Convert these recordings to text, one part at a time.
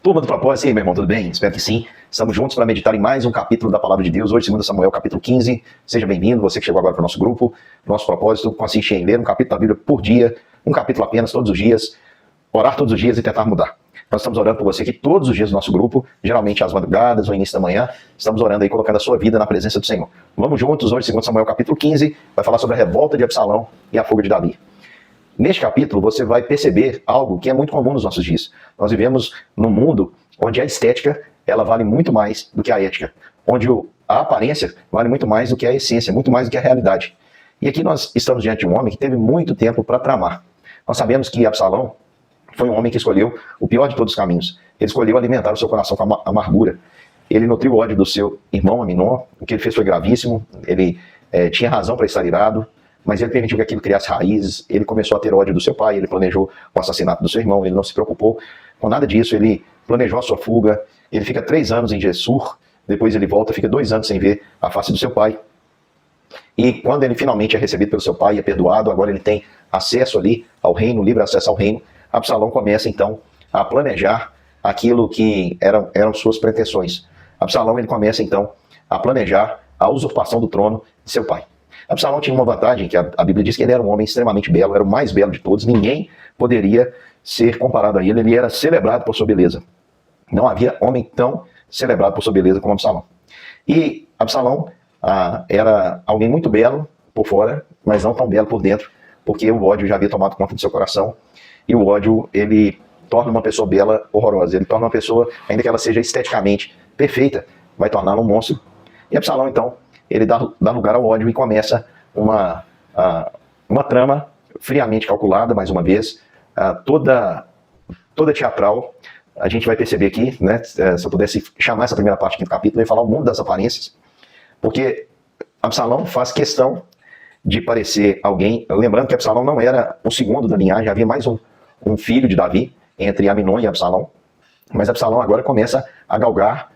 Turma do Propósito, e aí, meu irmão, tudo bem? Espero que sim. Estamos juntos para meditar em mais um capítulo da Palavra de Deus. Hoje, 2 Samuel, capítulo 15. Seja bem-vindo, você que chegou agora para o nosso grupo. Nosso propósito consiste em ler um capítulo da Bíblia por dia, um capítulo apenas, todos os dias, orar todos os dias e tentar mudar. Nós estamos orando por você aqui todos os dias no nosso grupo, geralmente às madrugadas ou início da manhã. Estamos orando aí, colocando a sua vida na presença do Senhor. Vamos juntos, hoje, 2 Samuel, capítulo 15, vai falar sobre a revolta de Absalão e a fuga de Davi. Neste capítulo, você vai perceber algo que é muito comum nos nossos dias. Nós vivemos num mundo onde a estética ela vale muito mais do que a ética, onde a aparência vale muito mais do que a essência, muito mais do que a realidade. E aqui nós estamos diante de um homem que teve muito tempo para tramar. Nós sabemos que Absalão foi um homem que escolheu o pior de todos os caminhos. Ele escolheu alimentar o seu coração com amargura. Ele nutriu o ódio do seu irmão Aminon. O que ele fez foi gravíssimo. Ele tinha razão para estar irado, mas ele permitiu que aquilo criasse raízes. Ele começou a ter ódio do seu pai, ele planejou o assassinato do seu irmão, ele não se preocupou com nada disso, ele planejou a sua fuga. Ele fica 3 anos em Gessur, depois ele volta, fica 2 anos sem ver a face do seu pai. E quando ele finalmente é recebido pelo seu pai, é perdoado, agora ele tem acesso ali ao reino, livre acesso ao reino. Absalão começa então a planejar aquilo que eram suas pretensões. Absalão ele começa então a planejar a usurpação do trono de seu pai. Absalão tinha uma vantagem, que a Bíblia diz que ele era um homem extremamente belo, era o mais belo de todos, ninguém poderia ser comparado a ele, ele era celebrado por sua beleza. Não havia homem tão celebrado por sua beleza como Absalão. E Absalão era alguém muito belo por fora, mas não tão belo por dentro, porque o ódio já havia tomado conta do seu coração, e o ódio, ele torna uma pessoa bela horrorosa, ele torna uma pessoa, ainda que ela seja esteticamente perfeita, vai torná-la um monstro. E Absalão, então, ele dá lugar ao ódio e começa uma trama friamente calculada, mais uma vez, toda teatral. A gente vai perceber aqui, né, se eu pudesse chamar essa primeira parte aqui do capítulo, eu ia falar o mundo das aparências, porque Absalão faz questão de parecer alguém, lembrando que Absalão não era o segundo da linhagem, havia mais um filho de Davi, entre Aminon e Absalão, mas Absalão agora começa a galgar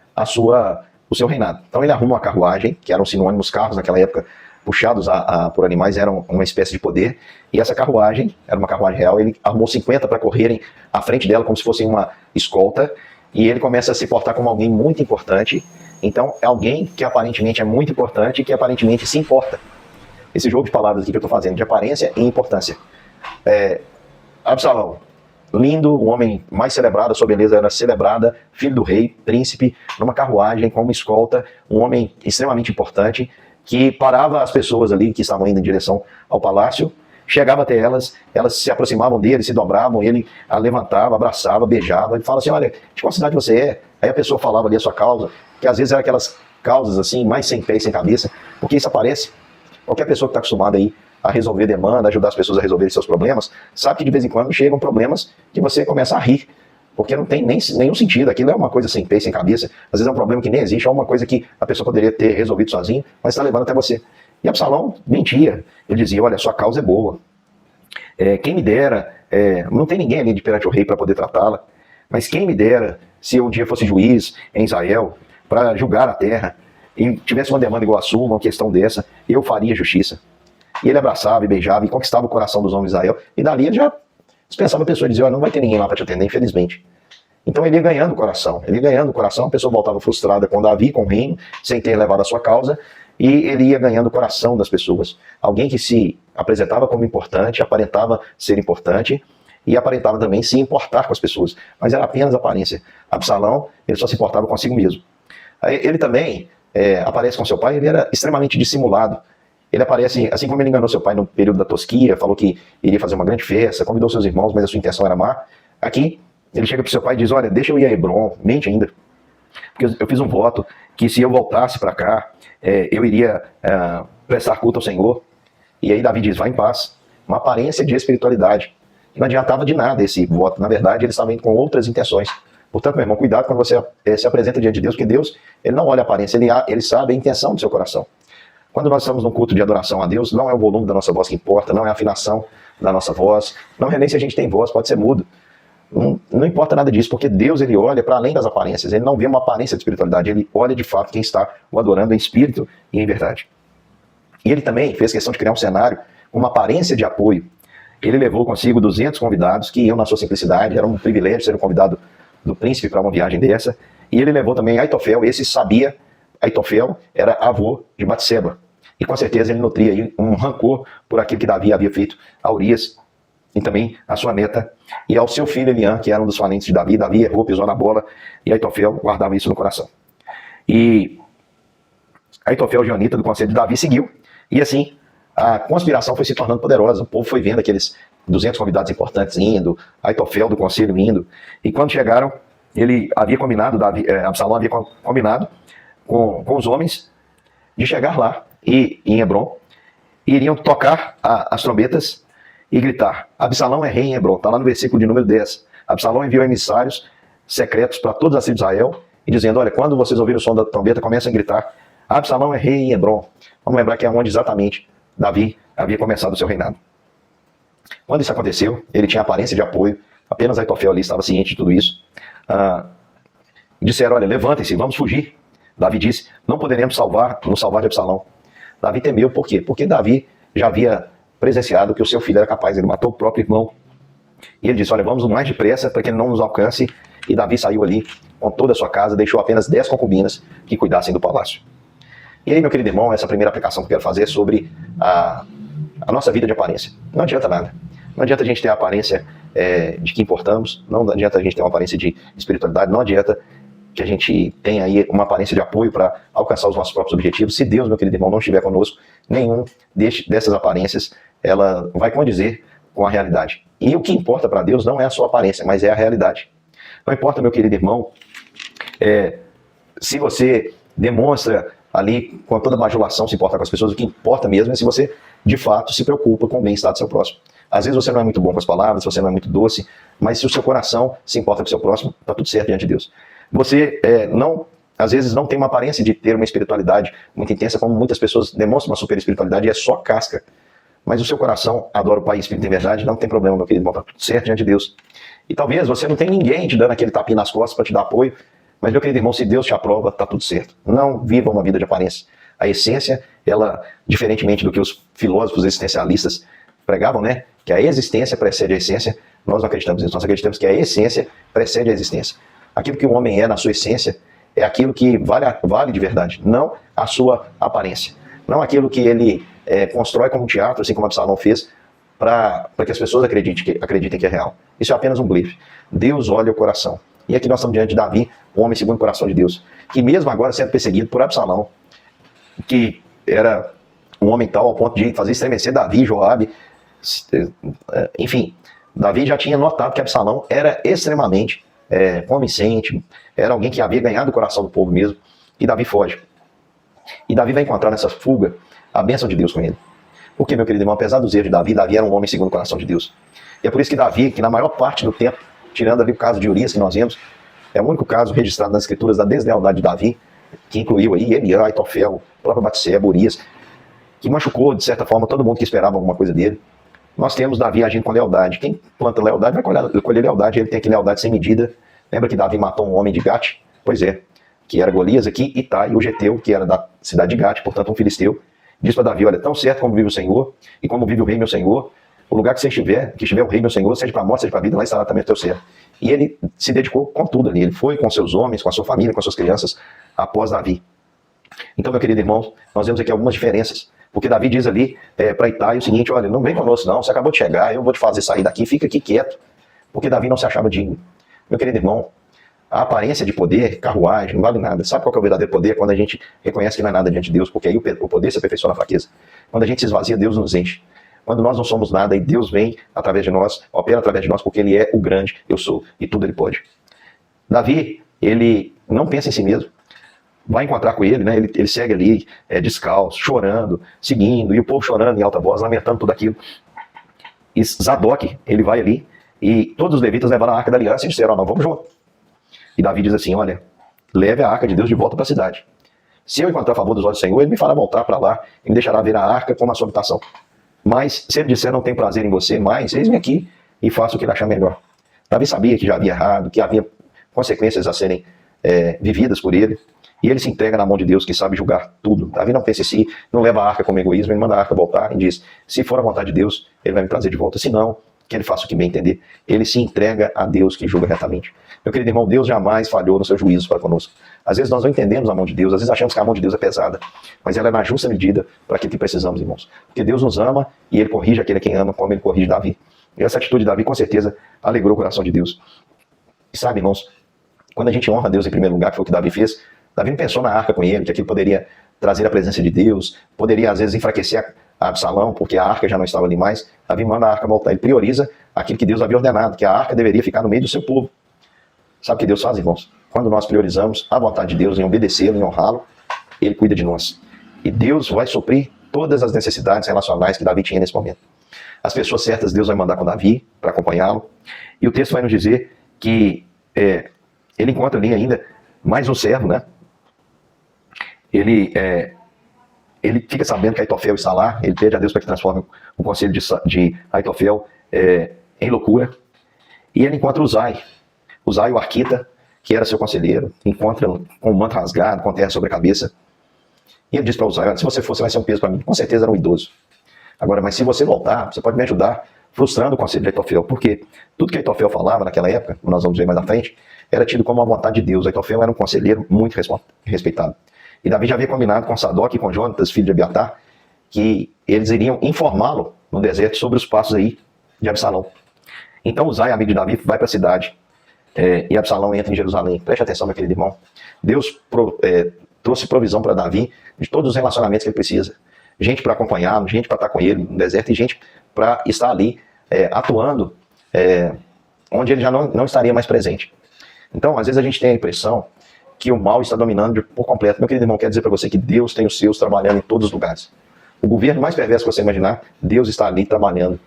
o seu reinado. Então ele arruma uma carruagem, que eram sinônimos, carros naquela época puxados por animais, eram uma espécie de poder, e essa carruagem, era uma carruagem real, ele armou 50 para correrem à frente dela como se fosse uma escolta, e ele começa a se portar como alguém muito importante. Então é alguém que aparentemente é muito importante e que aparentemente se importa. Esse jogo de palavras aqui que eu estou fazendo, de aparência e importância. Absalão, lindo, o homem mais celebrado, a sua beleza era celebrada, filho do rei, príncipe, numa carruagem, com uma escolta, um homem extremamente importante, que parava as pessoas ali que estavam indo em direção ao palácio, chegava até elas se aproximavam dele, se dobravam, ele a levantava, abraçava, beijava, ele fala assim, olha, de qual cidade você é? Aí a pessoa falava ali a sua causa, que às vezes eram aquelas causas assim, mais sem pé e sem cabeça, porque isso aparece. Qualquer pessoa que está acostumada aí a resolver demanda, ajudar as pessoas a resolver seus problemas, sabe que de vez em quando chegam problemas que você começa a rir, porque não tem nenhum sentido, aquilo é uma coisa sem pé e sem cabeça, às vezes é um problema que nem existe, é uma coisa que a pessoa poderia ter resolvido sozinho, mas está levando até você. E Absalão mentia, ele dizia, olha, sua causa é boa, quem me dera, não tem ninguém ali de perante o rei para poder tratá-la, mas quem me dera se eu um dia fosse juiz em Israel para julgar a terra, e tivesse uma demanda igual a sua, uma questão dessa, eu faria justiça. E ele abraçava e beijava e conquistava o coração dos homens de Israel. E dali ele já dispensava a pessoa e dizia, não vai ter ninguém lá para te atender, infelizmente. Então ele ia ganhando o coração. A pessoa voltava frustrada com Davi, com o reino, sem ter levado a sua causa, e ele ia ganhando o coração das pessoas. Alguém que se apresentava como importante, aparentava ser importante, e aparentava também se importar com as pessoas. Mas era apenas aparência. Absalão, ele só se importava consigo mesmo. Ele também aparece com seu pai, ele era extremamente dissimulado. Ele aparece, assim como ele enganou seu pai no período da tosquia, falou que iria fazer uma grande festa, convidou seus irmãos, mas a sua intenção era má. Aqui, ele chega para o seu pai e diz, olha, deixa eu ir a Hebron, mente ainda, porque eu fiz um voto que se eu voltasse para cá, eu iria prestar culto ao Senhor. E aí Davi diz, vai em paz. Uma aparência de espiritualidade. Não adiantava de nada esse voto, na verdade ele estava indo com outras intenções. Portanto, meu irmão, cuidado quando você se apresenta diante de Deus, porque Deus, ele não olha a aparência, ele sabe a intenção do seu coração. Quando nós estamos num culto de adoração a Deus, não é o volume da nossa voz que importa, não é a afinação da nossa voz, não é nem se a gente tem voz, pode ser mudo. Não importa nada disso, porque Deus, ele olha para além das aparências, ele não vê uma aparência de espiritualidade, ele olha de fato quem está o adorando em espírito e em verdade. E ele também fez questão de criar um cenário, uma aparência de apoio. Ele levou consigo 200 convidados que iam na sua simplicidade, era um privilégio ser um convidado do príncipe para uma viagem dessa. E ele levou também Aitofel, esse sabia, Aitofel era avô de Batseba. E com certeza ele nutria aí um rancor por aquilo que Davi havia feito a Urias e também a sua neta e ao seu filho Eliã, que era um dos valentes de Davi. Davi errou, pisou na bola e Aitofel guardava isso no coração. E Aitofel, Gianita, do conselho de Davi, seguiu. E assim, a conspiração foi se tornando poderosa. O povo foi vendo aqueles 200 convidados importantes indo, Aitofel do conselho indo. E quando chegaram, ele havia combinado, Absalão havia combinado com os homens de chegar lá e em Hebron, e iriam tocar as trombetas e gritar: Absalão é rei em Hebron. Está lá no versículo de número 10. Absalão enviou emissários secretos para todos as tribos de Israel, e dizendo: olha, quando vocês ouvirem o som da trombeta, comecem a gritar: Absalão é rei em Hebron. Vamos lembrar que é onde exatamente Davi havia começado o seu reinado. Quando isso aconteceu, ele tinha aparência de apoio, apenas Aitofel ali estava ciente de tudo isso. Disseram: olha, levantem-se, vamos fugir. Davi disse: não poderemos nos salvar de Absalão. Davi temeu, por quê? Porque Davi já havia presenciado que o seu filho era capaz, ele matou o próprio irmão. E ele disse: olha, vamos o mais depressa para que ele não nos alcance. E Davi saiu ali com toda a sua casa, deixou apenas 10 concubinas que cuidassem do palácio. E aí, meu querido irmão, essa primeira aplicação que eu quero fazer é sobre a nossa vida de aparência. Não adianta nada. Não adianta a gente ter a aparência de que importamos, não adianta a gente ter uma aparência de espiritualidade, não adianta que a gente tenha aí uma aparência de apoio para alcançar os nossos próprios objetivos. Se Deus, meu querido irmão, não estiver conosco, nenhum dessas aparências ela vai condizer com a realidade. E o que importa para Deus não é a sua aparência, mas é a realidade. Não importa, meu querido irmão, se você demonstra ali com toda bajulação se importa com as pessoas, o que importa mesmo é se você de fato se preocupa com o bem-estar do seu próximo. Às vezes você não é muito bom com as palavras, você não é muito doce, mas se o seu coração se importa com o seu próximo, está tudo certo diante de Deus. Você às vezes não tem uma aparência de ter uma espiritualidade muito intensa, como muitas pessoas demonstram uma super espiritualidade e é só casca. Mas o seu coração adora o Pai, Espírito e verdade, não tem problema, meu querido irmão, está tudo certo diante de Deus. E talvez você não tenha ninguém te dando aquele tapinha nas costas para te dar apoio, mas, meu querido irmão, se Deus te aprova, está tudo certo. Não viva uma vida de aparência. A essência, ela, diferentemente do que os filósofos existencialistas pregavam, né, que a existência precede a essência, nós não acreditamos nisso. Nós acreditamos que a essência precede a existência. Aquilo que o homem é na sua essência é aquilo que vale de verdade, não a sua aparência. Não aquilo que ele constrói como um teatro, assim como Absalão fez, para que as pessoas acreditem que é real. Isso é apenas um blefe. Deus olha o coração. E aqui nós estamos diante de Davi, um homem segundo o coração de Deus, que mesmo agora sendo perseguido por Absalão, que era um homem tal ao ponto de fazer estremecer Davi, Joabe, enfim, Davi já tinha notado que Absalão era extremamente convincente, era alguém que havia ganhado o coração do povo mesmo, e Davi foge. E Davi vai encontrar nessa fuga a bênção de Deus com ele. Porque, meu querido irmão, apesar dos erros de Davi, Davi era um homem segundo o coração de Deus. E é por isso que Davi, que na maior parte do tempo, tirando ali o caso de Urias que nós vemos, é o único caso registrado nas escrituras da deslealdade de Davi, que incluiu aí Eliã, Aitofel, o próprio Batseba, Urias, que machucou, de certa forma, todo mundo que esperava alguma coisa dele. Nós temos Davi agindo com lealdade. Quem planta lealdade vai colher lealdade, ele tem aqui lealdade sem medida. Lembra que Davi matou um homem de Gate? Pois é, que era Golias aqui, Itai, o Geteu, que era da cidade de Gate, portanto um filisteu. Diz para Davi: olha, tão certo como vive o Senhor, e como vive o rei meu Senhor, o lugar que você estiver, que estiver o rei meu Senhor, seja para a morte, seja para a vida, lá estará também o teu ser. E ele se dedicou com tudo ali, ele foi com seus homens, com a sua família, com as suas crianças, após Davi. Então, meu querido irmão, nós vemos aqui algumas diferenças, porque Davi diz ali para Itai o seguinte: olha, não vem conosco não, você acabou de chegar, eu vou te fazer sair daqui, fica aqui quieto, porque Davi não se achava digno. Meu querido irmão, a aparência de poder, carruagem, não vale nada. Sabe qual que é o verdadeiro poder? Quando a gente reconhece que não é nada diante de Deus, porque aí o poder se aperfeiçoa na fraqueza. Quando a gente se esvazia, Deus nos enche. Quando nós não somos nada, e Deus vem através de nós, opera através de nós, porque Ele é o grande eu sou, e tudo Ele pode. Davi, ele não pensa em si mesmo, vai encontrar com ele, né? Ele segue ali, descalço, chorando, seguindo, e o povo chorando em alta voz, lamentando tudo aquilo. E Zadok, ele vai ali, e todos os levitas levaram a arca da aliança e disseram: não, vamos junto. E Davi diz assim: olha, leve a arca de Deus de volta para a cidade. Se eu encontrar a favor dos olhos do Senhor, Ele me fará voltar para lá e me deixará ver a arca como a sua habitação. Mas se Ele disser: não tem prazer em você mais, eis-me aqui e faça o que Ele achar melhor. Davi sabia que já havia errado, que havia consequências a serem vividas por ele, e ele se entrega na mão de Deus, que sabe julgar tudo. Davi não pensa em si, não leva a arca como egoísmo, ele manda a arca voltar e diz: se for a vontade de Deus, Ele vai me trazer de volta, se não, que ele faça o que bem entender. Ele se entrega a Deus que julga retamente. Meu querido irmão, Deus jamais falhou no seu juízo para conosco. Às vezes nós não entendemos a mão de Deus, às vezes achamos que a mão de Deus é pesada, mas ela é na justa medida para aquilo que precisamos, irmãos. Porque Deus nos ama e Ele corrige aquele a quem ama, como Ele corrige Davi. E essa atitude de Davi, com certeza, alegrou o coração de Deus. E sabe, irmãos, quando a gente honra Deus em primeiro lugar, que foi o que Davi fez, Davi não pensou na arca com ele, que aquilo poderia trazer a presença de Deus, poderia às vezes enfraquecer a Absalão, porque a arca já não estava ali mais. Davi manda a arca voltar, ele prioriza aquilo que Deus havia ordenado, que a arca deveria ficar no meio do seu povo. Sabe o que Deus faz, irmãos? Quando nós priorizamos a vontade de Deus em obedecê-lo, em honrá-lo, Ele cuida de nós. E Deus vai suprir todas as necessidades relacionais que Davi tinha nesse momento. As pessoas certas Deus vai mandar com Davi para acompanhá-lo. E o texto vai nos dizer que ele encontra ali ainda mais um servo, né? Ele fica sabendo que Aitofel está lá, ele pede a Deus para que transforme o conselho de Aitofel em loucura. E ele encontra Uzai, o arquita, que era seu conselheiro, encontra com o manto rasgado, com terra sobre a cabeça. E ele diz para Uzai: se você for, você vai ser um peso para mim. Com certeza era um idoso. Agora, mas se você voltar, você pode me ajudar frustrando o conselho de Aitofel. Porque tudo que Aitofel falava naquela época, como nós vamos ver mais à frente, era tido como a vontade de Deus. Aitofel era um conselheiro muito respeitado. E Davi já havia combinado com Sadoc e com Jonatas, filho de Abiatar, que eles iriam informá-lo no deserto sobre os passos aí de Absalão. Então Uzai, amigo de Davi, vai para a cidade e Absalão entra em Jerusalém. Preste atenção, meu querido irmão. Deus trouxe provisão para Davi de todos os relacionamentos que ele precisa. Gente para acompanhá-lo, gente para estar com ele no deserto e gente para estar ali atuando onde ele já não estaria mais presente. Então, às vezes a gente tem a impressão que o mal está dominando por completo. Meu querido irmão, quero dizer para você que Deus tem os seus trabalhando em todos os lugares. O governo mais perverso que você imaginar, Deus está ali trabalhando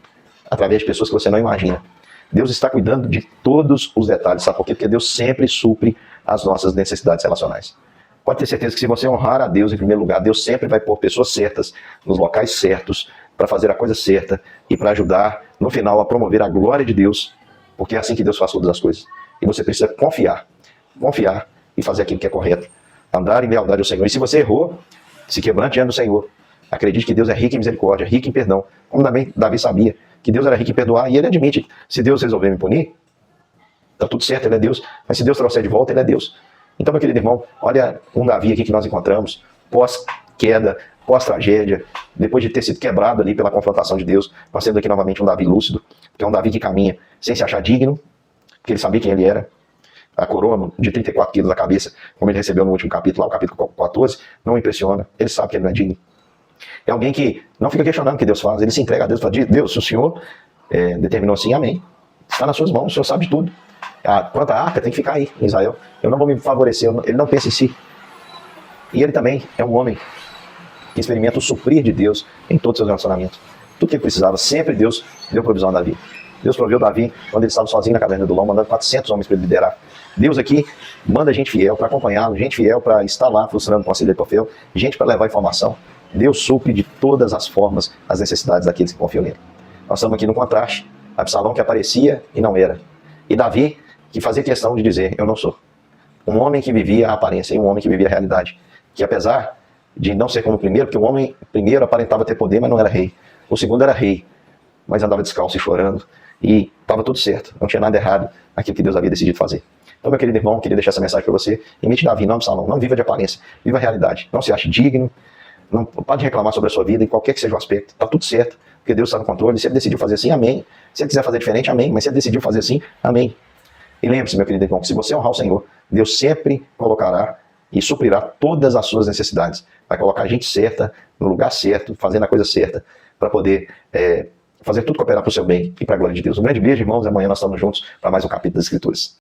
através de pessoas que você não imagina. Deus está cuidando de todos os detalhes, sabe por quê? Porque Deus sempre supre as nossas necessidades relacionais. Pode ter certeza que se você honrar a Deus em primeiro lugar, Deus sempre vai pôr pessoas certas, nos locais certos, para fazer a coisa certa e para ajudar, no final, a promover a glória de Deus, porque é assim que Deus faz todas as coisas. E você precisa confiar e fazer aquilo que é correto. Andar em lealdade ao Senhor. E se você errou, se quebrante diante do Senhor. Acredite que Deus é rico em misericórdia, rico em perdão. Como Davi sabia que Deus era rico em perdoar, e ele admite, se Deus resolver me punir, está tudo certo, ele é Deus, mas se Deus trouxer de volta, ele é Deus. Então, meu querido irmão, olha um Davi aqui que nós encontramos, pós-queda, pós-tragédia, depois de ter sido quebrado ali pela confrontação de Deus, nós temos aqui novamente um Davi lúcido, que é um Davi que caminha sem se achar digno, porque ele sabia quem ele era. A coroa de 34 quilos na cabeça, como ele recebeu no último capítulo, lá, o capítulo 14, não impressiona, ele sabe que ele não é digno. É alguém que não fica questionando o que Deus faz, ele se entrega a Deus e fala: Deus, se o Senhor determinou assim, amém. Está nas suas mãos, o Senhor sabe de tudo. Quanto à arca, tem que ficar aí em Israel. Eu não vou me favorecer, ele não pensa em si. E ele também é um homem que experimenta o suprir de Deus em todos os seus relacionamentos. Tudo que ele precisava, sempre Deus deu provisão a Davi. Deus proveu Davi quando ele estava sozinho na caverna do Adulão, mandando 400 homens para ele liderar. Deus aqui manda gente fiel para acompanhá-lo, gente fiel para estar lá frustrando o conselho de Aitofel, gente para levar informação. Deus supre de todas as formas as necessidades daqueles que confiam nele. Nós estamos aqui no contraste. Absalão que aparecia e não era. E Davi que fazia questão de dizer: eu não sou. Um homem que vivia a aparência e um homem que vivia a realidade. Que apesar de não ser como o primeiro, porque o homem primeiro aparentava ter poder, mas não era rei. O segundo era rei, mas andava descalço e chorando. E estava tudo certo, não tinha nada errado naquilo que Deus havia decidido fazer. Então, meu querido irmão, queria deixar essa mensagem para você. Imite Davi, não Absalão. Não viva de aparência, viva a realidade. Não se ache digno, não pode reclamar sobre a sua vida, em qualquer que seja o aspecto. Está tudo certo, porque Deus está no controle. Se ele decidiu fazer assim, amém. Se ele quiser fazer diferente, amém. Mas se ele decidiu fazer assim, amém. E lembre-se, meu querido irmão, que se você honrar o Senhor, Deus sempre colocará e suprirá todas as suas necessidades. Vai colocar a gente certa, no lugar certo, fazendo a coisa certa, para poder fazer tudo cooperar para o seu bem e para a glória de Deus. Um grande beijo, irmãos, e amanhã nós estamos juntos para mais um capítulo das Escrituras.